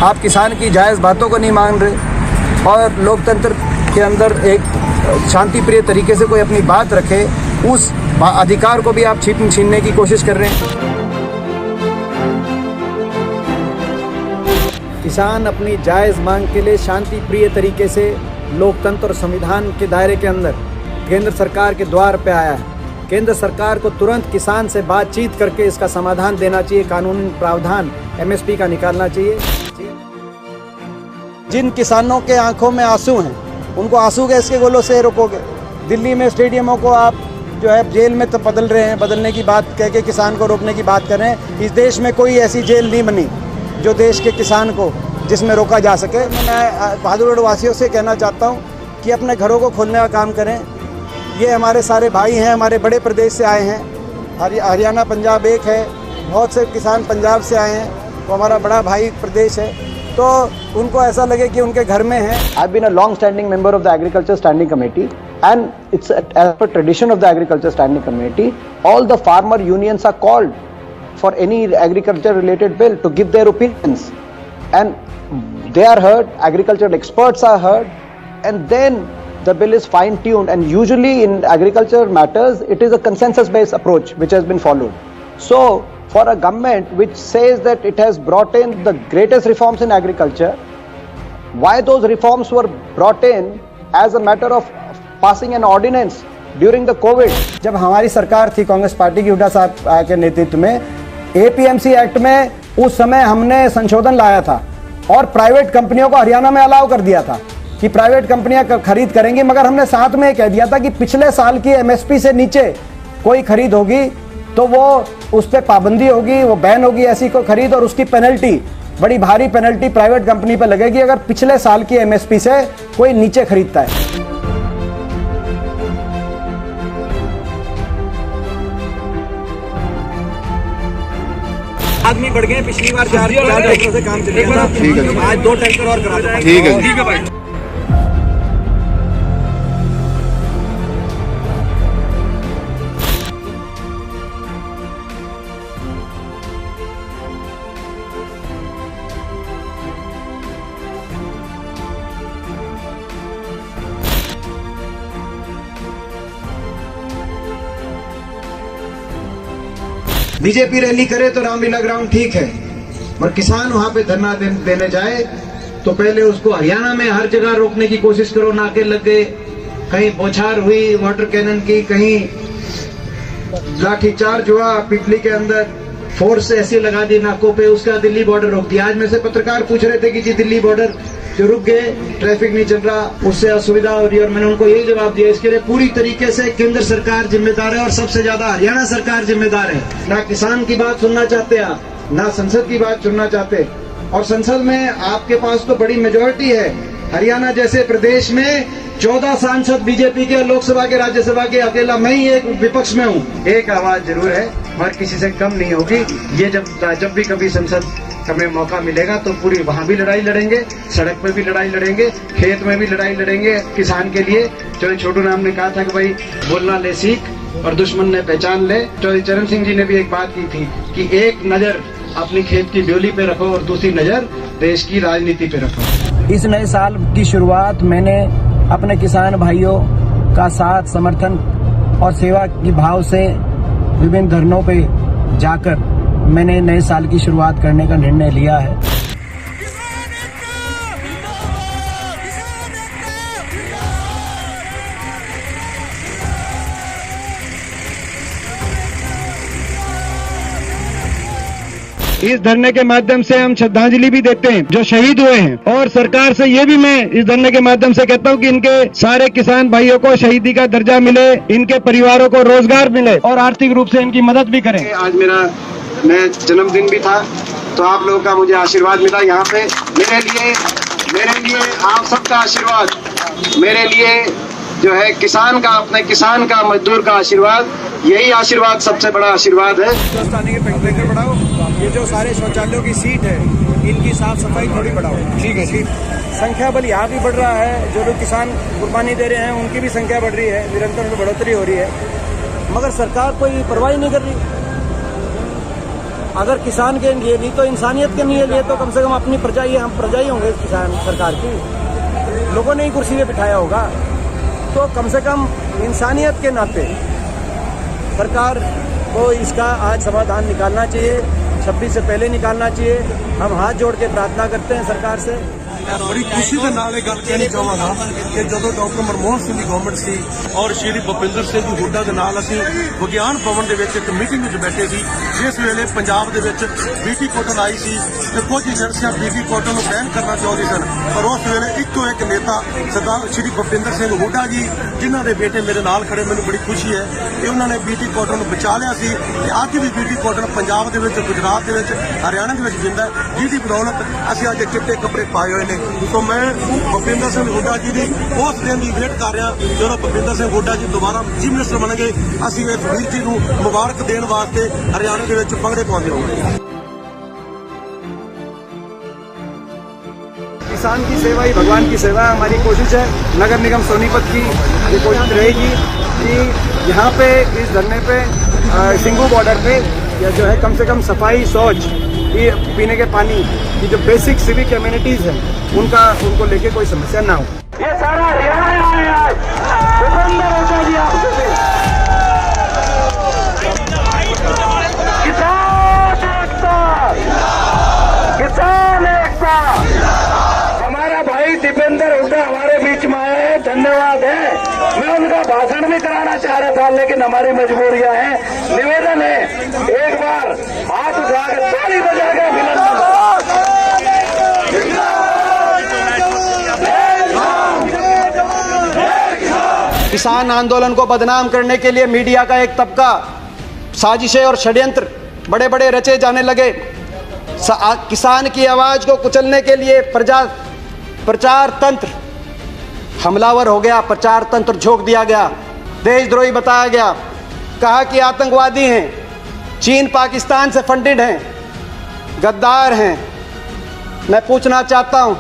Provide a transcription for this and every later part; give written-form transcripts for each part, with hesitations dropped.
आप किसान की जायज़ बातों को नहीं मान रहे और लोकतंत्र के अंदर एक शांति प्रिय तरीके से कोई अपनी बात रखे, उस अधिकार को भी आप छीनने की कोशिश कर रहे हैं। किसान अपनी जायज़ मांग के लिए शांति प्रिय तरीके से लोकतंत्र और संविधान के दायरे के अंदर केंद्र सरकार के द्वार पे आया है। केंद्र सरकार को तुरंत किसान से बातचीत करके इसका समाधान देना चाहिए, कानूनी प्रावधान एमएसपी का निकालना चाहिए। जिन किसानों के आंखों में आंसू हैं, उनको आंसू गैस के गोलों से रोकोगे। दिल्ली में स्टेडियमों को आप जो है जेल में तो बदल रहे हैं, बदलने की बात कह के किसान को रोकने की बात कर रहे हैं। इस देश में कोई ऐसी जेल नहीं बनी जो देश के किसान को जिसमें रोका जा सके। मैं बहादुरगढ़ वासियों से कहना चाहता हूँ कि अपने घरों को खोलने का काम करें। ये हमारे सारे भाई हैं, हमारे बड़े प्रदेश से आए हैं। हरियाणा पंजाब एक है, बहुत से किसान पंजाब से आए हैं, वो हमारा बड़ा भाई प्रदेश है, तो उनको ऐसा लगे कि उनके घर में है। I have been a long standing member of the agriculture standing committee and it's as per tradition of the agriculture standing committee, all the farmer unions are called for any agriculture related bill to give their opinions, and they are heard, agricultural experts are heard, and then the bill is fine tuned. And usually in agriculture matters it is a consensus based approach which has been followed. So for a government which says that it has brought in the greatest reforms in agriculture, why those reforms were brought in as a matter of passing an ordinance during the COVID? जब हमारी सरकार थी Congress party की, हुड्डा साहब के नेतृत्व में, APMC act में उस समय हमने संशोधन लाया था और प्राइवेट कंपनियों को हरियाणा में अलाउ कर दिया था कि प्राइवेट कंपनियां खरीद करेंगी, मगर हमने साथ में कह दिया था कि पिछले साल की एमएसपी से नीचे कोई खरीद होगी तो वो उस पर पाबंदी होगी, वो बैन होगी ऐसी कोई खरीद, और उसकी पेनल्टी, बड़ी भारी पेनल्टी प्राइवेट कंपनी पर लगेगी अगर पिछले साल की एमएसपी से कोई नीचे खरीदता है। आदमी बढ़ गए, पिछली बार 4 टैंकर से काम चलेगा ना, आज 2 टैंकर और करा दो। ठीक है भाई। बीजेपी रैली करे तो रामलीला ग्राउंड ठीक है, पर किसान वहां पे धरना देने जाए तो पहले उसको हरियाणा में हर जगह रोकने की कोशिश करो। नाके लग गए, कहीं बौछार हुई वाटर कैनन की, कहीं लाठीचार्ज हुआ पिपली के अंदर, फोर्स ऐसे लगा दी नाकों पे, उसका दिल्ली बॉर्डर रोक दिया। आज में से पत्रकार पूछ रहे थे कि जी दिल्ली बॉर्डर जो रुक गए, ट्रैफिक नहीं चल रहा, उससे असुविधा हो रही है, और मैंने उनको यही जवाब दिया, इसके लिए पूरी तरीके से केंद्र सरकार जिम्मेदार है और सबसे ज्यादा हरियाणा सरकार जिम्मेदार है। ना किसान की बात सुनना चाहते आप, ना संसद की बात सुनना चाहते, और संसद में आपके पास तो बड़ी मेजोरिटी है। हरियाणा जैसे प्रदेश में 14 सांसद बीजेपी के, लोकसभा के, राज्यसभा के, अकेला मैं ही एक विपक्ष में हूँ। एक आवाज जरूर है, मगर किसी से कम नहीं होगी। ये जब भी कभी संसद हमें मौका मिलेगा तो पूरी वहां भी लड़ाई लड़ेंगे, सड़क पे भी लड़ाई लड़ेंगे, खेत में भी लड़ाई लड़ेंगे किसान के लिए। चौधरी छोटू राम ने कहा था कि भाई बोलना ले सीख और दुश्मन ने पहचान ले। चौधरी चरण सिंह जी ने भी एक बात की थी कि एक नजर अपनी खेत की ड्योली पे रखो और दूसरी नजर देश की राजनीति पे रखो। इस नए साल की शुरुआत मैंने अपने किसान भाइयों का साथ, समर्थन और सेवा की भाव से विभिन्न धरनों पे जाकर मैंने नए साल की शुरुआत करने का निर्णय लिया है। इस धरने के माध्यम से हम श्रद्धांजलि भी देते हैं जो शहीद हुए हैं, और सरकार से ये भी मैं इस धरने के माध्यम से कहता हूं कि इनके सारे किसान भाइयों को शहीदी का दर्जा मिले, इनके परिवारों को रोजगार मिले और आर्थिक रूप से इनकी मदद भी करें। आज मेरा जन्मदिन भी था, तो आप लोगों का मुझे आशीर्वाद मिला यहाँ पे। मेरे लिए आप सबका आशीर्वाद, मेरे लिए जो है किसान का, अपने किसान का, मजदूर का आशीर्वाद, यही आशीर्वाद सबसे बड़ा आशीर्वाद है। बढ़ाओ, ये जो सारे शौचालयों की सीट है इनकी साफ सफाई थोड़ी बढ़ाओ। ठीक है, सीट संख्या बल यहाँ भी बढ़ रहा है, जो लोग किसान कुर्बानी दे रहे हैं उनकी भी संख्या बढ़ रही है, निरंतर उनमें बढ़ोतरी हो रही है, मगर सरकार कोई परवाह नहीं कर रही। अगर किसान के लिए नहीं तो इंसानियत के लिए तो कम से कम अपनी प्रजा ही, हम प्रजा ही होंगे किसान सरकार की, लोगों ने ही कुर्सी पे बिठाया होगा, तो कम से कम इंसानियत के नाते सरकार को इसका आज समाधान निकालना चाहिए, 26 से पहले निकालना चाहिए। हम हाथ जोड़ के प्रार्थना करते हैं सरकार से। बड़ी खुशी के नाल ਇਹ ਗੱਲ ਕਹਿਣੀ ਚਾਹਾਂਗਾ ਕਿ ਜਦੋਂ ਡਾਕਟਰ ਮਨਮੋਹਨ ਸਿੰਘ ਦੀ ਗਵਰਨਮੈਂਟ ਸੀ ਔਰ ਸ਼੍ਰੀ ਭੁਪਿੰਦਰ ਸਿੰਘ ਹੁੱਡਾ ਦੇ ਨਾਲ ਅਸੀਂ ਵਿਗਿਆਨ ਭਵਨ ਦੇ ਵਿੱਚ ਇੱਕ ਮੀਟਿੰਗ ਵਿੱਚ ਬੈਠੇ ਸੀ, ਜਿਸ ਵੇਲੇ ਪੰਜਾਬ ਦੇ ਵਿੱਚ ਬੀਟੀ ਕਾਟਨ ਆਈ ਸੀ ਤੇ ਕੁਝ ਏਜੰਸੀਆਂ ਬੀਟੀ ਕਾਟਨ ਨੂੰ ਬੈਨ ਕਰਨਾ ਚਾਹੁੰਦੀ ਸਨ, ਪਰ ਉਸ ਵੇਲੇ ਇੱਕੋ ਇੱਕ ਨੇਤਾ ਸਰਦਾਰ ਸ਼੍ਰੀ ਭੁਪਿੰਦਰ ਸਿੰਘ ਹੁੱਡਾ ਜੀ, ਜਿਨ੍ਹਾਂ ਦੇ ਬੇਟੇ ਮੇਰੇ ਨਾਲ ਖੜੇ, ਮੈਨੂੰ ਬੜੀ ਖੁਸ਼ੀ ਹੈ ਕਿ ਉਹਨਾਂ ਨੇ ਬੀਟੀ ਕਾਟਨ ਨੂੰ ਬਚਾ ਲਿਆ ਸੀ ਤੇ ਅੱਜ ਵੀ ਬੀਟੀ ਕਾਟਨ ਪੰਜਾਬ ਦੇ ਵਿੱਚ, ਗੁਜਰਾਤ ਦੇ ਵਿੱਚ, ਹਰਿਆਣਾ ਦੇ ਵਿੱਚ ਜਿੰਦਾ, ਜਿਹਦੀ ਬਦੌਲਤ ਅਸੀਂ ਅੱਜ ਚਿੱਟੇ ਕੱਪੜੇ ਪਾਏ ਹੋਏ ਨੇ। तो मैं भुपिंदर सिंह हुड्डा जी की उस दिन की वेट कर रहा, जो भुपिंदर सिंह हुड्डा जी दोबारा चीफ मिनिस्टर बनगे, असीं इस वीर जी को मुबारक देने वास्ते हरियाणा के विच भंगड़े पाउंदे होंगे। किसान की सेवा ही भगवान की सेवा है। हमारी कोशिश है, नगर निगम सोनीपत की ये कोशिश रहेगी कि यहाँ पे इस धरने पे सिंगू बॉर्डर पे या जो है कम से कम सफाई, शौच, ये पीने के पानी की जो बेसिक सिविक एम्यूनिटीज है उनको लेके कोई समस्या ना हो। ये सारा हरियाणा आए आज भूपेंद्र हुड्डा जी आपसे किसान एकता, हमारा भाई दीपेंद्र हुड्डा हमारे बीच में आए हैं, धन्यवाद है। मैं उनका भाषण भी कराना चाह रहा था, लेकिन हमारी मजबूरियां हैं। निवेदन है, एक बार हाथ उठाकर ताली बजा के अभिनंदन। किसान आंदोलन को बदनाम करने के लिए मीडिया का एक तबका साजिशें और षड्यंत्र बड़े बड़े रचे जाने लगे। किसान की आवाज को कुचलने के लिए प्रचार तंत्र हमलावर हो गया, प्रचार तंत्र झोंक दिया गया, देशद्रोही बताया गया, कहा कि आतंकवादी हैं, चीन पाकिस्तान से फंडेड हैं, गद्दार हैं। मैं पूछना चाहता हूं,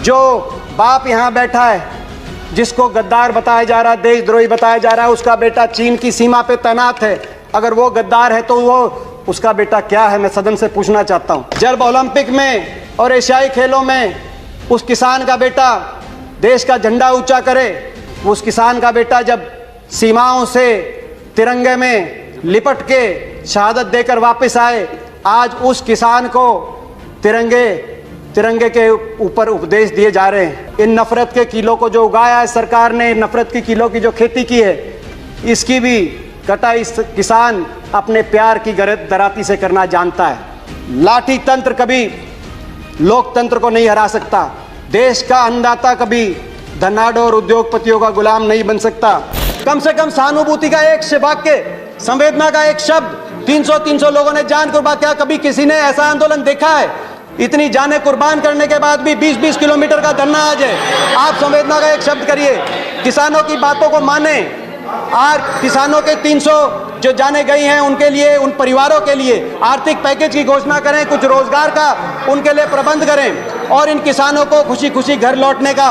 जो बाप यहां बैठा है जिसको गद्दार बताया जा रहा है, देशद्रोही बताया जा रहा है, उसका बेटा चीन की सीमा पे तैनात है, अगर वो गद्दार है तो वो उसका बेटा क्या है, मैं सदन से पूछना चाहता हूं। जब ओलंपिक में और एशियाई खेलों में उस किसान का बेटा देश का झंडा ऊंचा करे, उस किसान का बेटा जब सीमाओं से तिरंगे में लिपट के शहादत देकर वापस आए, आज उस किसान को तिरंगे के ऊपर उपदेश दिए जा रहे हैं। इन नफरत के कीलों को जो उगाया है सरकार ने, नफरत की कीलों की जो खेती की है, इसकी भी कटाई किसान अपने प्यार की दराती से करना जानता है। लाठी तंत्र कभी लोकतंत्र को नहीं हरा सकता। देश का अन्नदाता कभी धनाढ्य और उद्योगपतियों का गुलाम नहीं बन सकता। कम से कम सहानुभूति का एक वाक्य, संवेदना का एक शब्द, 300 लोगों ने जान कुर्बान किया। कभी किसी ने ऐसा आंदोलन देखा है? इतनी जानें कुर्बान करने के बाद भी 20-20 किलोमीटर का धरना आ जाए। आप संवेदना का एक शब्द करिए, किसानों की बातों को माने। आज किसानों के 300 जो जाने गई हैं, उनके लिए, उन परिवारों के लिए आर्थिक पैकेज की घोषणा करें, कुछ रोजगार का उनके लिए प्रबंध करें और इन किसानों को खुशी खुशी घर लौटने का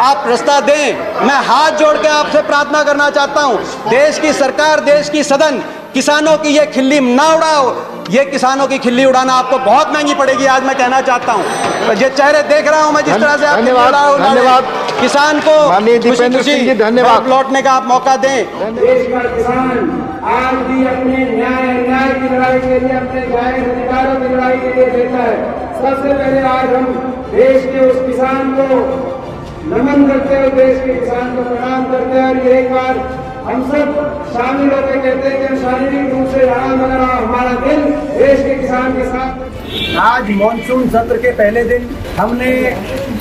आप रास्ता दें। मैं हाथ जोड़ के आपसे प्रार्थना करना चाहता हूं, देश की सरकार, देश की सदन किसानों की ये खिल्ली ना उड़ाओ। ये किसानों की खिल्ली उड़ाना आपको बहुत महंगी पड़ेगी। आज मैं कहना चाहता हूं, ये चेहरे देख रहा हूं मैं, जिस तरह से आप धन्यवाद किसान को धन्यवाद लौटने का आप मौका दें। देश का किसान आज भी अपने न्याय की लड़ाई के लिए, अपने जायज अधिकारों की लड़ाई के लिए देता है। सबसे पहले आज हम देश के उस किसान को नमन करते हैं, देश के किसान को प्रणाम करते हैं और ये एक बार हम सब शामिल होकर कहते हैं कि शारीरिक रूप से यहाँ मगर हमारा दिल देश के किसान के साथ। आज मॉनसून सत्र के पहले दिन हमने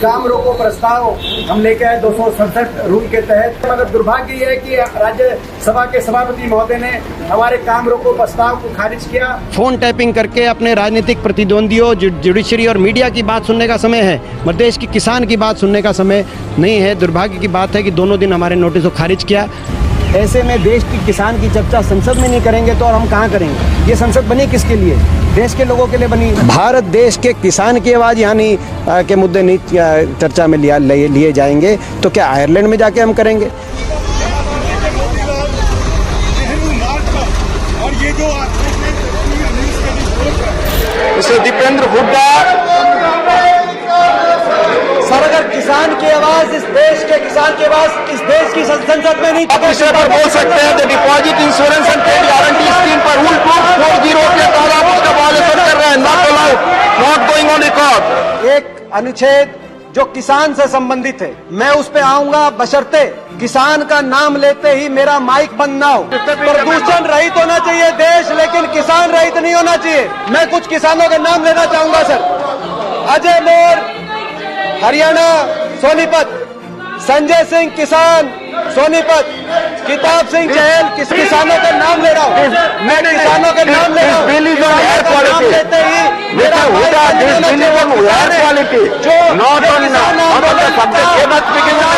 काम रोको प्रस्ताव हम लेके आए 267 रूल के तहत, मगर दुर्भाग्य यह है कि राज्यसभा के सभापति महोदय ने हमारे काम रोको प्रस्ताव को खारिज किया। फोन टैपिंग करके अपने राजनीतिक प्रतिद्वंदियों, जुडिशरी और मीडिया की बात सुनने का समय है, मगर देश के किसान की बात सुनने का समय नहीं है। दुर्भाग्य की बात है कि दोनों दिन हमारे नोटिस को खारिज किया। ऐसे में देश की किसान की चर्चा संसद में नहीं करेंगे तो और हम कहाँ करेंगे? ये संसद बनी किसके लिए? देश के लोगों के लिए बनी। भारत देश के किसान की आवाज़ यहाँ नहीं के मुद्दे नहीं चर्चा में लिए जाएंगे तो क्या आयरलैंड में जाके हम करेंगे? और ये जो मिस्टर दीपेंद्र हुड्डा। सर, अगर किसान की आवाज इस देश के किसान की आवाज इस देश की संसद में नहीं आप विषय पर बोल सकते हैं। Deposit insurance and trade guarantee scheme पर रूल 240 के तहत आप उसका वायलेशन कर रहे हैं। Not allowed, not going on record. एक अनुच्छेद जो किसान से संबंधित है, मैं उस पे आऊंगा बशर्ते किसान का नाम लेते ही मेरा माइक बंद ना हो। प्रदूषण रहित होना चाहिए देश, लेकिन किसान रहित नहीं होना चाहिए। मैं कुछ किसानों के नाम लेना चाहूंगा सर। अजय मोर, हरियाणा, सोनीपत। संजय सिंह, किसान, सोनीपत। किताब सिंह चहल, किस किसानों का नाम ले रहा हूँ मैं, किसानों के नाम ले रहा हूँ। नाम लेते ही मेरा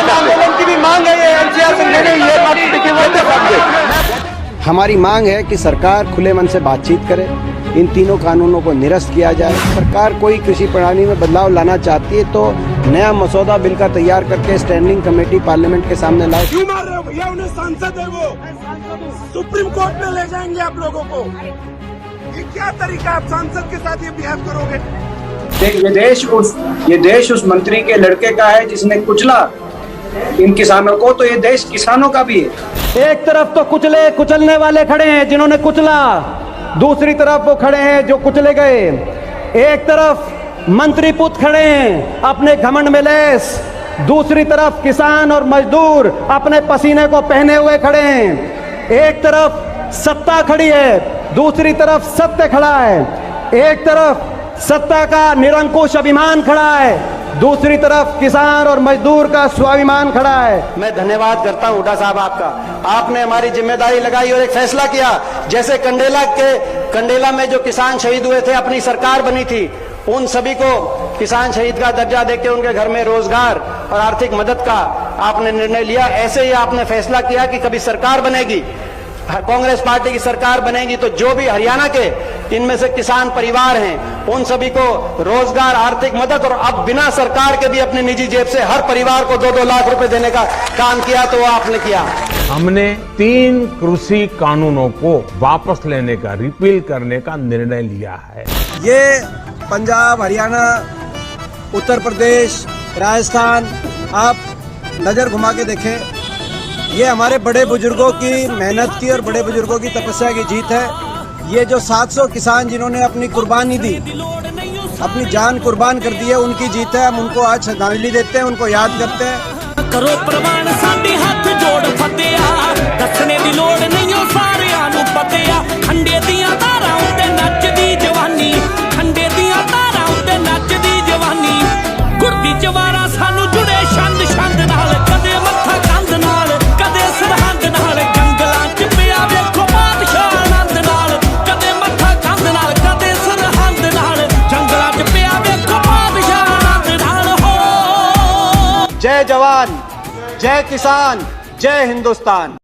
आंदोलन की भी मांग है ये एनसीआर से। हमारी मांग है कि सरकार खुले मन से बातचीत करे, इन तीनों कानूनों को निरस्त किया जाए। सरकार कोई कृषि प्रणाली में बदलाव लाना चाहती है तो नया मसौदा बिल का तैयार करके स्टैंडिंग कमेटी पार्लियामेंट के सामने लाए। क्यों मार रहे हो भैया? उन्हें सांसद है वो, सुप्रीम कोर्ट में ले जाएंगे आप लोगों को। ये क्या तरीका, आप सांसद के साथ ये बिहेव करोगे? ये देश उस मंत्री के लड़के का है जिसने कुचला इन किसानों को, तो ये देश किसानों का भी है। एक तरफ तो कुचलने वाले खड़े हैं जिन्होंने कुचला, दूसरी तरफ वो खड़े हैं जो कुचले गए। एक तरफ मंत्री पुत्र खड़े हैं अपने घमंड में लेस, दूसरी तरफ किसान और मजदूर अपने पसीने को पहने हुए खड़े हैं। एक तरफ सत्ता खड़ी है, दूसरी तरफ सत्य खड़ा है। एक तरफ सत्ता का निरंकुश अभिमान खड़ा है, दूसरी तरफ किसान और मजदूर का स्वाभिमान खड़ा है। मैं धन्यवाद करता हूं हुड्डा साहब आपका। आपने हमारी जिम्मेदारी लगाई और एक फैसला किया। जैसे कंडेला में जो किसान शहीद हुए थे, अपनी सरकार बनी थी, उन सभी को किसान शहीद का दर्जा देके उनके घर में रोजगार और आर्थिक मदद का आपने निर्णय लिया। ऐसे ही आपने फैसला किया कि कभी सरकार बनेगी, कांग्रेस पार्टी की सरकार बनेगी, तो जो भी हरियाणा के इनमें से किसान परिवार हैं उन सभी को रोजगार, आर्थिक मदद, और अब बिना सरकार के भी अपनी निजी जेब से हर परिवार को 2-2 लाख रुपए देने का काम किया, तो वो आपने किया। हमने 3 कृषि कानूनों को वापस लेने का, रिपील करने का निर्णय लिया है। ये पंजाब, हरियाणा, उत्तर प्रदेश, राजस्थान, आप नजर घुमा के देखें, ये हमारे बड़े बुजुर्गों की मेहनत की और बड़े बुजुर्गों की तपस्या की जीत है। ये जो 700 किसान जिन्होंने अपनी कुर्बानी दी, अपनी जान कुर्बान कर दी है, उनकी जीत है। हम उनको आज श्रद्धांजलि देते हैं, उनको याद करते हैं। करो प्रमाण साडे हाथ जोड़ फतेया, दसने दी लोड़ नहीं ओ सारियां नूं पतिया। खंडे दियां तारां उत्ते नचदी जवानी, खंडे दियां तारां उत्ते नचदी जवानी। गुरदी जवारा सानू जुड़े छंद छंद नाल, कदे मत्था कंध नाल, कदे सरहंद नाल। जंगलां च पिया वेखो बादशाह आनंद नाल, कदे मत्था कंध नाल, कदे सरहंद नाल। जंगलां च पिया वेखो बादशाह आनंद नाल। हो जय जवान, जय किसान, जय हिंदुस्तान।